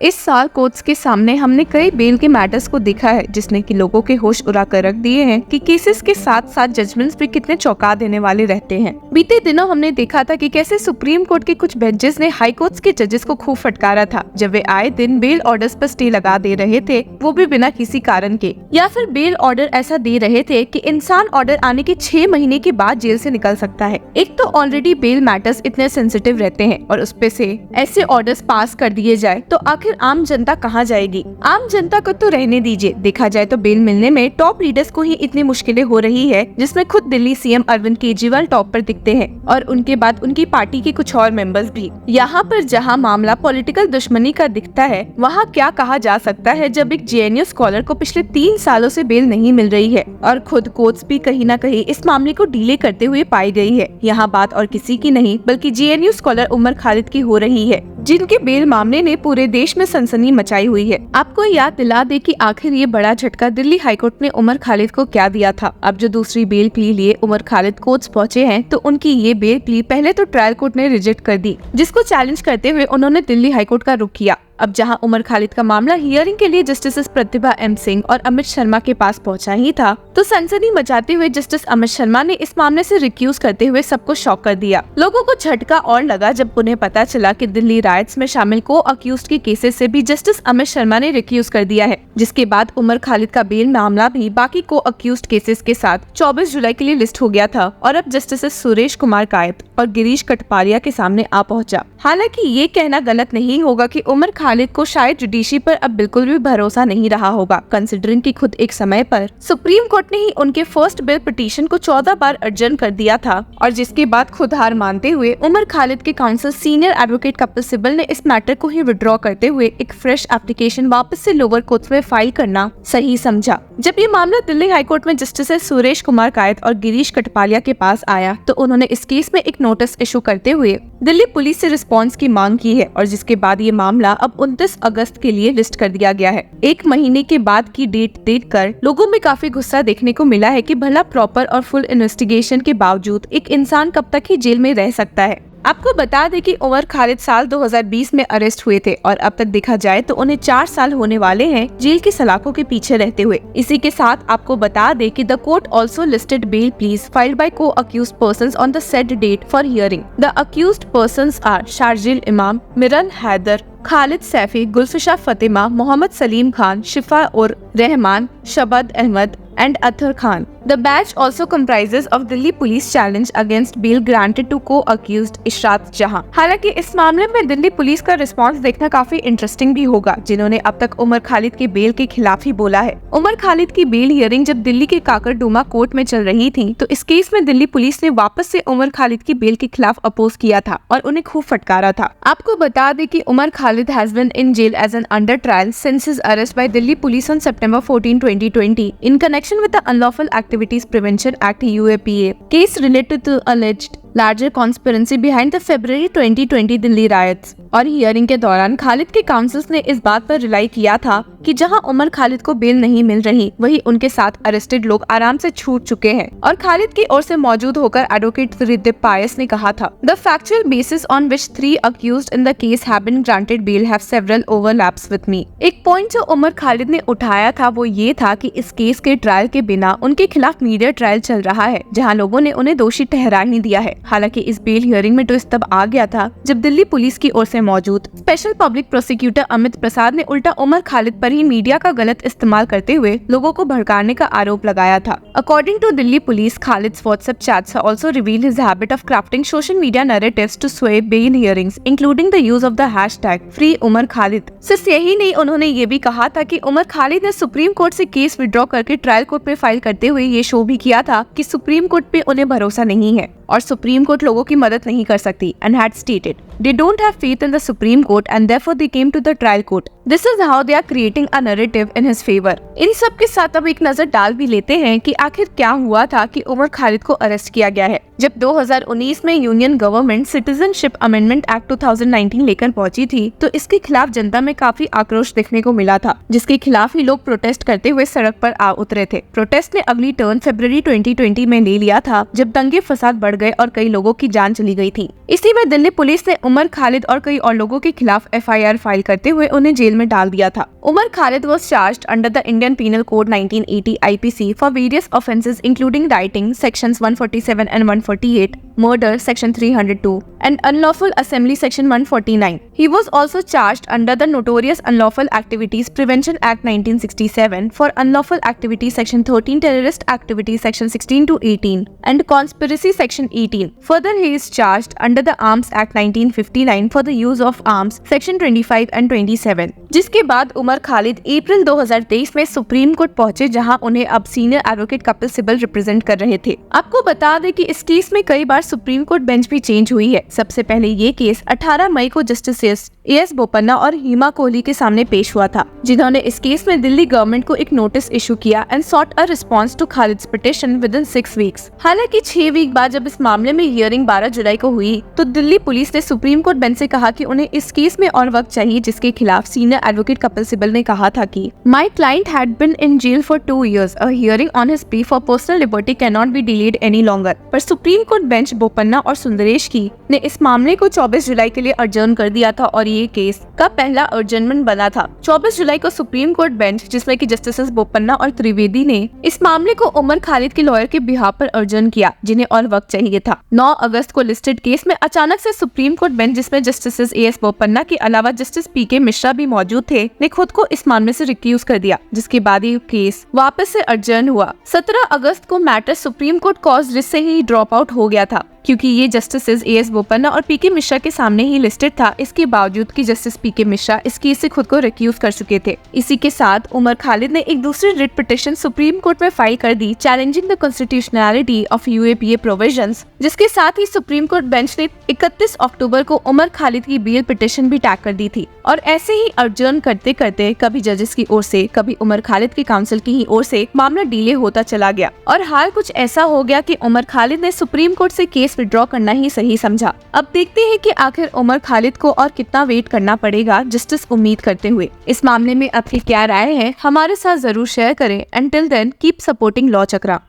इस साल कोर्ट्स के सामने हमने कई बेल के मैटर्स को देखा है जिसने कि लोगों के होश उड़ा कर रख दिए हैं कि केसेस के साथ साथ जजमेंट्स भी कितने चौंका देने वाले रहते हैं। बीते दिनों हमने देखा था कि कैसे सुप्रीम कोर्ट के कुछ बेंचेस ने हाई कोर्ट्स के जजेस को खूब फटकारा था जब वे आए दिन बेल ऑर्डर्स पर स्टे लगा दे रहे थे, वो भी बिना किसी कारण के, या फिर बेल ऑर्डर ऐसा दे रहे थे कि इंसान ऑर्डर आने के 6 महीने के बाद जेल से निकल सकता है। एक तो ऑलरेडी बेल मैटर्स इतने सेंसिटिव रहते हैं और उसपे से ऐसे ऑर्डर्स पास कर दिए जाए तो आखिर आम जनता कहाँ जाएगी। आम जनता को तो रहने दीजिए, देखा जाए तो बेल मिलने में टॉप लीडर्स को ही इतनी मुश्किलें हो रही है जिसमें खुद दिल्ली सीएम अरविंद केजरीवाल टॉप पर दिखते हैं और उनके बाद उनकी पार्टी के कुछ और मेंबर्स भी। यहाँ पर जहाँ मामला पॉलिटिकल दुश्मनी का दिखता है वहाँ क्या कहा जा सकता है जब एक जेएनयू स्कॉलर को पिछले 3 सालों से बेल नहीं मिल रही है और खुद कोर्ट्स भी कहीं न कहीं इस मामले को डिले करते हुए पाई गई है। यहाँ बात और किसी की नहीं बल्कि जेएनयू स्कॉलर उमर खालिद की हो रही है जिनके बेल मामले ने पूरे देश में सनसनी मचाई हुई है। आपको याद दिला दे कि आखिर ये बड़ा झटका दिल्ली हाईकोर्ट ने उमर खालिद को क्या दिया था। अब जो दूसरी बेल प्ली लिए उमर खालिद कोर्ट्स पहुंचे हैं तो उनकी ये बेल प्ली पहले तो ट्रायल कोर्ट ने रिजेक्ट कर दी, जिसको चैलेंज करते हुए उन्होंने दिल्ली हाईकोर्ट का रुख किया। अब जहां उमर खालिद का मामला हियरिंग के लिए जस्टिस प्रतिभा एम सिंह और अमित शर्मा के पास पहुंचा ही था तो सनसनी मचाते हुए जस्टिस अमित शर्मा ने इस मामले से रिक्यूज करते हुए सबको शॉक कर दिया। लोगों को झटका और लगा जब उन्हें पता चला कि दिल्ली राइट्स में शामिल को अक्यूज्ड के केसेस से भी जस्टिस अमित शर्मा ने रिक्यूज कर दिया है, जिसके बाद उमर खालिद का बेल मामला भी बाकी को अक्यूज्ड केसेस के साथ 24 जुलाई के लिए लिस्ट हो गया था और अब जस्टिस सुरेश कुमार कायत और गिरीश कटपारिया के सामने आ पहुंचा। हालांकि ये कहना गलत नहीं होगा कि उमर खालिद को शायद जुडिशरी पर अब बिल्कुल भी भरोसा नहीं रहा होगा, कंसिडरिंग कि खुद एक समय पर सुप्रीम कोर्ट ने ही उनके फर्स्ट बेल पिटीशन को 14 बार अर्जन कर दिया था और जिसके बाद खुद हार मानते हुए उमर खालिद के council senior advocate Kapil Sibal ने इस मैटर को ही विड्रॉ करते हुए एक फ्रेश एप्लीकेशन वापस से लोअर कोर्ट में फाइल करना सही समझा। जब ये मामला दिल्ली हाईकोर्ट में जस्टिस सुरेश कुमार कायत और गिरीश कटपालिया के पास आया तो उन्होंने इस केस में एक नोटिस इशू करते हुए दिल्ली पुलिस से रिस्पांस की मांग की है और जिसके बाद ये मामला अब 29 अगस्त के लिए लिस्ट कर दिया गया है। 1 महीने के बाद की डेट देखकर लोगों में काफी गुस्सा देखने को मिला है कि भला प्रॉपर और फुल इन्वेस्टिगेशन के बावजूद एक इंसान कब तक ही जेल में रह सकता है। आपको बता दें कि उमर खालिद साल 2020 में अरेस्ट हुए थे और अब तक देखा जाए तो उन्हें 4 साल होने वाले हैं जेल की सलाखों के पीछे रहते हुए। इसी के साथ आपको बता दें कि the court also listed bail pleas filed by को accused persons on the said date for hearing. The accused persons are Sharjeel Imam, Meeran Haider, Khalid Saifi, Gulfisha Fatima, Mohammed Saleem Khan, Shifa ur Rahman, शबद Ahmad and Athar Khan. The batch also comprises of Delhi police challenge against bail granted to co-accused Ishrat जहां। हालांकि इस मामले में Delhi police का response देखना काफी इंटरेस्टिंग भी होगा, जिन्होंने अब तक उमर खालिद के बेल के खिलाफ ही बोला है। उमर खालिद की बेल हियरिंग जब दिल्ली के काकरडुमा कोर्ट में चल रही थी तो इस केस में दिल्ली पुलिस ने वापस से उमर खालिद की बेल के खिलाफ अपोज किया था और उन्हें खूब फटकारा था। आपको बता दें कि Umar Khalid has been in jail as an under trial since his arrest by Delhi police on September 14, 2020 in connection with the Unlawful Activities Prevention Act UAPA case related to alleged larger conspiracy behind the February 2020 Delhi riots। और hearing के दौरान खालिद के councils ने इस बात पर rely किया था कि जहां उमर खालिद को बेल नहीं मिल रही वहीं उनके साथ अरेस्टेड लोग आराम से छूट चुके हैं। और खालिद की ओर से मौजूद होकर एडवोकेट त्रिदीप पायस ने कहा था, the factual basis on which 3 accused in the case have been granted bail have several overlaps with me। एक पॉइंट जो उमर खालिद ने उठाया था वो ये था कि इस केस के ट्रायल के बिना उनके खिलाफ मीडिया ट्रायल चल रहा है जहाँ लोगों ने उन्हें दोषी ठहरा ही दिया है। हालांकि इस बेल हियरिंग में ट्विस्ट तब आ गया था जब दिल्ली पुलिस की ओर से मौजूद स्पेशल पब्लिक प्रोसिक्यूटर अमित प्रसाद ने उल्टा उमर खालिद पर ही मीडिया का गलत इस्तेमाल करते हुए लोगों को भड़काने का आरोप लगाया था। According to Delhi police, Khalid's WhatsApp chats also reveal his habit of crafting social media narratives to sway bail hearings, including the use of the hashtag Free Umar Khalid। सिर्फ यही नहीं, उन्होंने ये भी कहा था कि उमर खालिद ने सुप्रीम कोर्ट से केस विड्रॉ करके ट्रायल कोर्ट में फाइल करते हुए ये शो भी किया था कि सुप्रीम कोर्ट पे उन्हें भरोसा नहीं है और सुप्रीम कोर्ट लोगों की मदद नहीं कर सकती, and had stated they don't have faith in the Supreme Court and therefore they came to the trial court। This is how they are creating a narrative in his favor। इन सब के साथ अब एक नजर डाल भी लेते हैं कि आखिर क्या हुआ था कि उमर खालिद को अरेस्ट किया गया है। जब 2019 में union government citizenship amendment act 2019 लेकर पहुंची थी तो इसके खिलाफ जनता में काफी आक्रोश देखने को मिला था, जिसके खिलाफ ही लोग प्रोटेस्ट करते हुए सड़क पर आ उतरे थे। प्रोटेस्ट ने अगली टर्न फरवरी 2020 में ले लिया था जब दंगे फसाद बढ़ गए और कई लोगों की जान चली गई थी। इसी में दिल्ली पुलिस ने उमर खालिद और कई और लोगों के खिलाफ FIR फाइल करते हुए उन्हें जेल में डाल दिया था। Umar Khalid was charged under the Indian Penal Code 1980 IPC for various offences including rioting sections 147 and 148, murder section 302 and unlawful assembly section 149. He was also charged under the Notorious Unlawful Activities Prevention Act 1967 for unlawful activities section 13, terrorist activities section 16 to 18 and conspiracy section 18. Further, he is charged under the Arms Act 1959 for the use of arms section 25 and 27. जिसके बाद उमर खालिद अप्रैल 2023 में supreme court पहुंचे, जहां उन्हें अब senior advocate Kapil Sibal represent कर रहे थे। आपको बता दें कि इस केस में कई बार सुप्रीम कोर्ट बेंच भी चेंज हुई है। सबसे पहले ये केस 18 मई को जस्टिस AS बोपन्ना और हिमा कोहली के सामने पेश हुआ था, जिन्होंने इस केस में दिल्ली गवर्नमेंट को एक नोटिस इशू किया and sought a response to Khalid's petition within 6 weeks. हालांकि 6 वीक बाद जब इस मामले में हियरिंग 12 जुलाई को हुई तो दिल्ली पुलिस ने सुप्रीम कोर्ट बेंच से कहा कि उन्हें इस केस में और वक्त चाहिए, जिसके खिलाफ सीनियर एडवोकेट कपिल सिब्बल ने कहा था कि my client had been in jail for 2 years. A hearing on his plea for personal liberty cannot be delayed any longer. पर सुप्रीम कोर्ट बेंच बोपन्ना और सुंदरेश की ने इस मामले को 24 जुलाई के लिए अर्जन कर दिया था और ये केस का पहला अर्जनमेंट बना था। 24 जुलाई को सुप्रीम कोर्ट बेंच, जिसमें कि जस्टिस बोपन्ना और त्रिवेदी ने इस मामले को उमर खालिद के लॉयर के बिहाफ पर अर्जन किया, जिन्हें और वक्त चाहिए था। 9 अगस्त को लिस्टेड केस में अचानक से सुप्रीम कोर्ट बेंच, जिसमें जस्टिस AS बोपन्ना के अलावा जस्टिस PK मिश्रा भी मौजूद थे, ने खुद को इस मामले से रिक्यूज कर दिया, जिसके बाद ये केस वापस से अर्जन हुआ। 17 अगस्त को matter supreme court cause writ से ही ड्रॉप आउट हो गया था, क्योंकि ये जस्टिस AS बोपन्ना और PK मिश्रा के सामने ही लिस्टेड था। इसके बावजूद कि जस्टिस PK मिश्रा इस केस से खुद को रिक्यूज कर चुके थे। इसी के साथ उमर खालिद ने एक दूसरी रिट पिटिशन सुप्रीम कोर्ट में फाइल कर दी, challenging the constitutionality of UAPA provisions, जिसके साथ ही सुप्रीम कोर्ट बेंच ने 31 अक्टूबर को उमर खालिद की बेल पिटिशन भी टैग कर दी थी। और ऐसे ही अर्जन करते करते कभी जजेस की ओर से, कभी उमर खालिद की काउंसिल की ही ओर से मामला डिले होता चला गया और हाल कुछ ऐसा हो गया कि उमर खालिद ने सुप्रीम कोर्ट से केस विड्रॉ करना ही सही समझा। अब देखते हैं कि आखिर उमर खालिद को और कितना वेट करना पड़ेगा जस्टिस उम्मीद करते हुए। इस मामले में आपकी क्या राय है, हमारे साथ जरूर शेयर करें। Until then, keep supporting law चक्रा।